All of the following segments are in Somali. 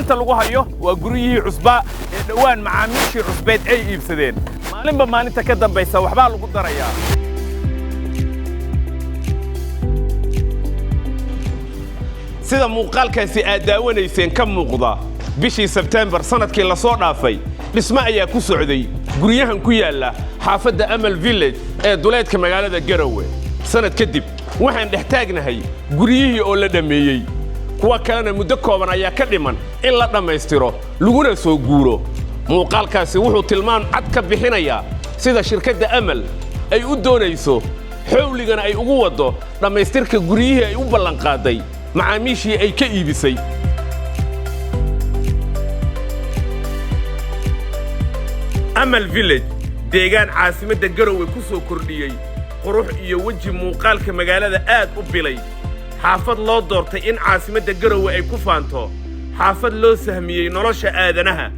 gacanta lagu hayo waa guriyihii cusbaa ee dhawaan macaamiishii cusbeed ay iibsadeen maalinba maalinta ka dambaysa waxbaa lagu darayaa sida muuqaalkaasi aad daawanayseen ka muuqda bishii September sanadkii la soo dhaafay dhismo ayaa ku socday guryahan ku yaala xaafadda Amal Village ee duleedka magaalada Garowe sanad kadib waxaan dhex taagnahay guryihii oo la dhameeyay kuwa kalena muddo kooban ayaa ka dhiman in la dhameystiro laguna soo guuro muuqaalkaasi wuxuu tilmaan cad ka bixinayaa sida shirkadda Amal ay u doonayso xawligana ay ugu wado dhameystirka guryihii ay u ballan qaaday macaamiishii ay ka iibisay Amal Village deegaan caasimadda Garowe ku soo kordhiyay qurux iyo waji muuqaalka magaalada aad u bilay xaafad loo doortay in caasimadda Garowe ay ku faanto xaafad loo sahmiyay nolosha aadanaha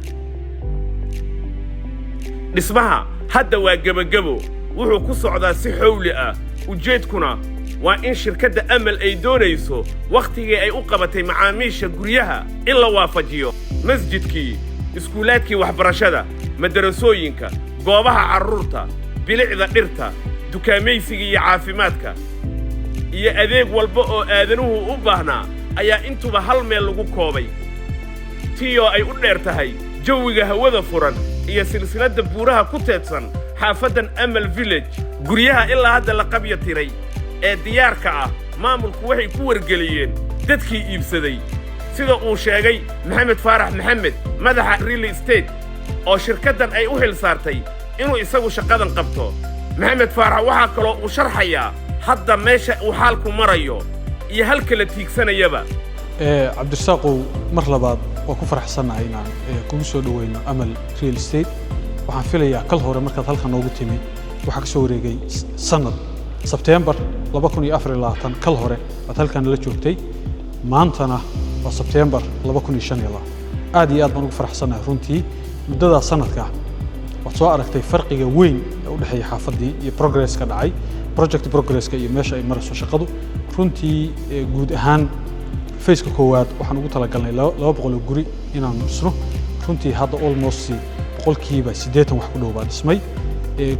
dhismaha hadda waa gabagabo wuxuu ku socdaa si xawli ah ujeedkuna waa in shirkadda Amal ay doonayso waqtigii ay u qabatay macaamiisha guryaha in la waafajiyo masjidkii iskuulaadkii waxbarashada madarasooyinka goobaha carruurta bilicda dhirta dukaamaysiga iyo caafimaadka iyo adeeg walba oo aadanuhu u baahnaa ayaa intuba hal meel lagu koobay tiyo ay u dheer tahay jawiga hawada furan iyo silsiladda buuraha ku teedsan xaafaddan Amal Village guryaha ilaa hadda la qabya tiray ee diyaarka ah maamulku waxay ku wargeliyeen dadkii iibsaday sida uu sheegay Maxamed Faarax Maxamed madaxa real estate oo shirkaddan ay u xil saartay inuu isagu shaqadan qabto Maxamed Faarax waxa kale oo uu sharxayaa hadda meesha uu xaalku marayo iyo halka la tiigsanayaba Cabdirasaaq mar labaad waa ku faraxsanahay inaan kugu soo dhaweyno Amal real estate waxaan filayaa kal hore markaad halkan noogu timi waxa ka soo wareegay sanad September 2024 kal hore aad halkan la joogtay maantana waa September 2025 aad iyo aad baan ugu faraxsanahay runtii muddada sanadka waad soo aragtay farqiga weyn ee u dhaxeeya xaafadii iyo progress ka dhacay project progress-ka iyo meesha ay marayso shaqadu runtii guud ahaan face-ka koowaad waxaan ugu talagalnay 200 guri inaan dhisno runtii hadda almost boqolkiiba 80 wax ku dhow baa dhismay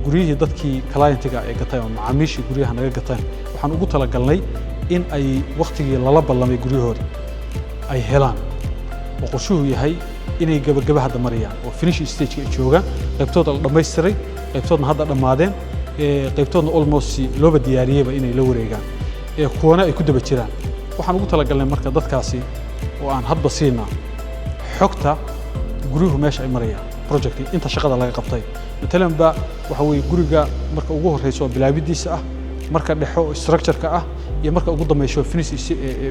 guriyihii dadkii client-ga ay gatay ama macaamiishii guryaha naga gatay waxaan ugu talagalnay in ay waqtigii lala ballamay guryahooda ay helaan oo qorshuhu yahay inay gabagaba hadda marayaan oo finish stage-ka ay joogaan qaybtooda la dhammaystiray qaybtoodna hadda dhammaadeen qaybtoodna almost looba diyaariyayba inay la wareegaan kuwana ay ku daba jiraan waxaan ugu talagalnay marka dadkaasi oo aan hadba siinaa xogta guryuhu meesha ay marayaan projecti inta shaqada laga qabtay matalan ba waxa weey guriga marka ugu horeyso bilaabidiisa ah marka dhexo structure-ka ah iyo marka ugu dambeeyo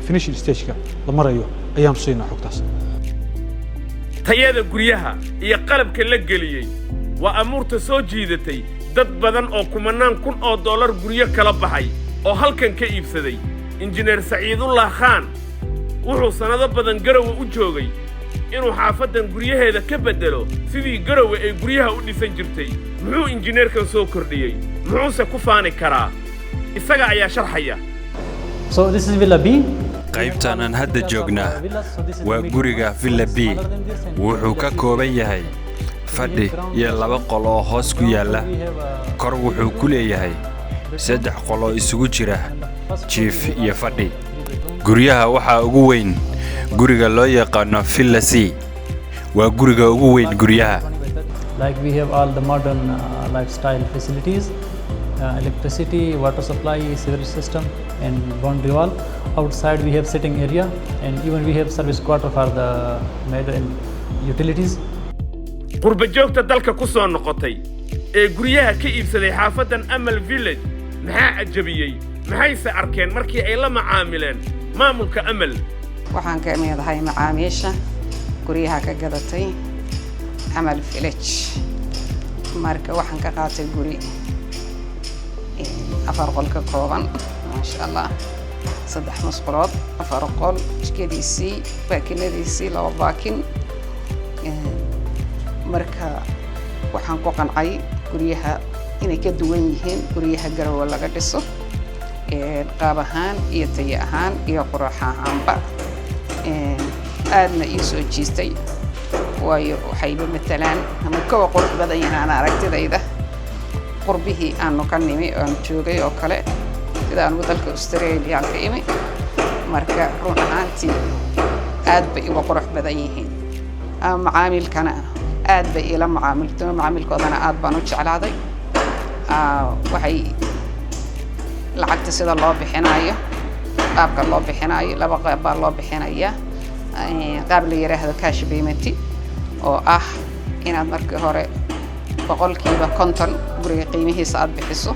finish stage-ka la marayo ayaan siinaa xogtaas tayada guryaha iyo qalabka la geliyay waa amuurta soo jiidatay dad badan oo kumanaan kun oo dollar guryo kala baxay oo halkan ka iibsaday injineer Saciidullah Khan wuxuu sanado badan Garowe u joogay inuu xaafaddan guryaheeda ka bedelo sidii Garowe ay guryaha u dhisan jirtay muxuu injineerkan soo kordhiyay muxuu ku faani karaa isaga ayaa sharxaya so this is Villa B qaybtan aan hadda joognaa waa guriga Villa B wuxuu ka kooban yahay fadhi iyo 2 qol oo hoos ku yaala kor wuxuu ku leeyahay 3 qol oo isugu jira jiif iyo fadhi guryaha waxa ugu weyn guriga loo yaqaan Villa C waa guriga ugu weyn guryaha like we have all the modern lifestyle facilities electricity water supply sewerage system and boundary wall outside we have sitting area and even we have service quarter for the major utilities qurba joogta dalka ku soo noqotay ee guryaha ka iibsaday xaafaddan Amal Village maxaa ajabiyay maxayse arkeen markii ay la macaamileen maamulka Amal waxaan ka meedahay macaamiisha guryaha ka gadatay Amal Village marka waxaan ka qaatay guri 4 qol ka kooban ma sha Allah 3 musqulaad 4 qol jikadiisii baakinadiisii 2 baakin marka waxaan ku qancay guryaha inay ka duwan yihiin guryaha Garowe laga dhiso qaab ahaan iyo tayo ahaan iyo qurux ahaanba aadna ii soo jiistay waayo waxayba matalaan ama kuwa qurux badan yahaan aragtidayda qurbihii aanu ka nimi aan joogay oo kale sida aan dalka Australia ka imi marka run ahaantii aad bay uga qurux badan yihiin macaamilkana aad bay ila macaamilkoodana aad baan u jeclaaday waxay lacagta sida loo bixinayo qaabka loo bixinayo laba qaab baa loo bixinayaa qaab la yiraahdo cash payment oo ah inaad markii hore boqolkiiba 50 guriga qiimihiisa aad bixiso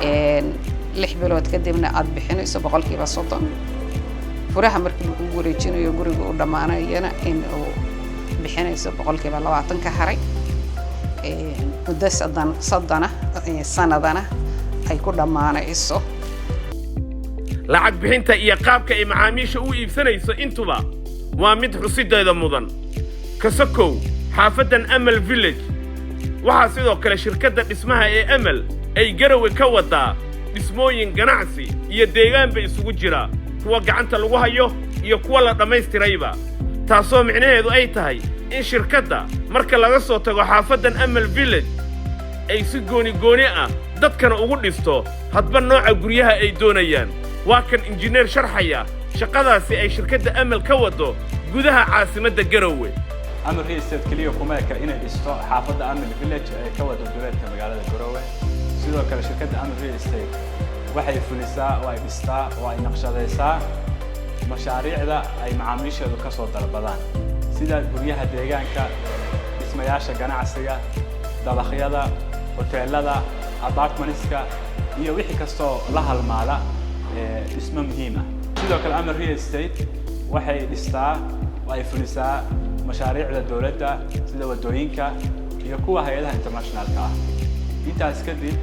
6 bilood kadibna aad bixinayso boqolkiiba 30 furaha markii lagu wareejinayo guriga u dhamaanayana in uu bixinayso boqolkiiba 20 ka haray muddo sanadana ay ku dhamaanayso lacag bixinta iyo qaabka ay macaamiisha u iibsanayso intuba waa mid xusideeda mudan kasakow xaafadan Amal Village waxaa sidoo kale shirkadda dhismaha ee Amal ay Garowe ka wadaa dhismooyin ganacsi iyo deegaanba isugu jira kuwa gacanta lagu hayo iyo kuwa la dhamaystirayba taasoo micnaheedu ay tahay in shirkadda marka laga soo tago xaafadan Amal Village ay si gooni ah dadkana ugu dhisto hadba nooca guryaha ay doonayaan waa kan injineer sharxaya shaqadaasi ay shirkadda Amal ka wado gudaha caasimadda Garowe Amal Real Estate kaliya kuma eka inay dhisto xaafadda Amal Village ee ka wado duleedka magaalada Garowe sidoo kale shirkadda Amal Real Estate waxay fulisaa oo ay dhistaa oo ay naqshadaysaa mashaariicda ay macaamiisheedu ka soo dalbadaan sida guryaha deegaanka dhismayaasha ganacsiga dabaqyada hoteelada apartmentska iyo wixii kastoo la halmaala dhismo muhiim ah sidoo kale Amal Real Estate waxay dhistaa oo ay fulisaa mashaariicda dawladda sida wadooyinka iyo kuwa hay'adaha internationalka ah intaas kadib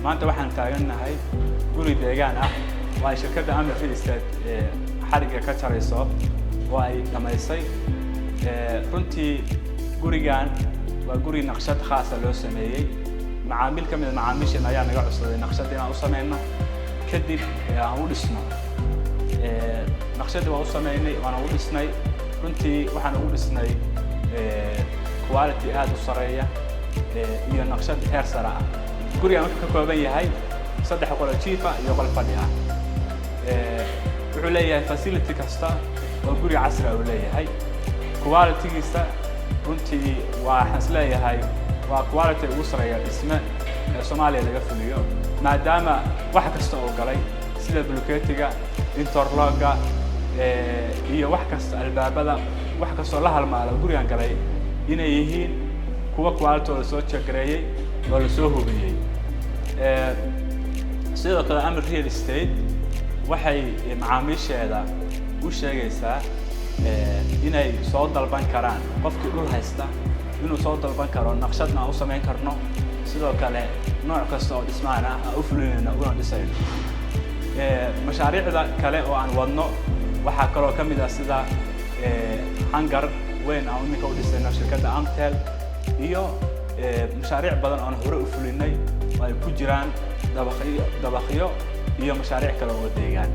maanta waxaan taaganahay guri deegaan ah oo ay shirkadda Amal Real Estate xariga ka jarayso oo ay dhamaysay runtii gurigan waa guri naqshad khaas ah loo sameeyay macaamil ka mid macaamiishan ayaa naga cusubay naqshad inaan u sameeyno kadib aan u dhisno naqshad waa u sameeynay waana u dhisnay runtii waxaan ugu dhisnay quality aad u sareeya iyo naqshad heer sare ah guriga wuxuu ka kooban yahay 3 qol jiif ah iyo qol fadhi ah wuxuu leeyahay facility kasta oo guri casri ah uu leeyahay quality-giisa runtii waa xasleeyahay waa quality ugu sareeya dhisme ee Soomaaliya laga fuliyo maadaama wax kasta oo galay sida bulkeetiga interlocka iyo wax kasta albaabada wax kasta la halmaala gurigan galay inay yihiin kuwa quality oo soo jagareeyay oo la soo hubiyay sidoo kale Amal Real Estate waxay macaamiisheeda u sheegaysaa inay soo dalban karaan qofkii dhul haysta inuu soo dalban karo naqshadna u sameyn karno sidoo kale nooc kasta oo dhismaana u fulinayna una dhisayno mashaariicda kale oo aan wadno waxaa kaloo ka mid ah sida hangar weyn aan iminka u dhisayno shirkadda Amtel iyo mashaariic badan oo hore u fulinay oo ay ku jiraan dabaqyo iyo mashaariic kale oo deegaan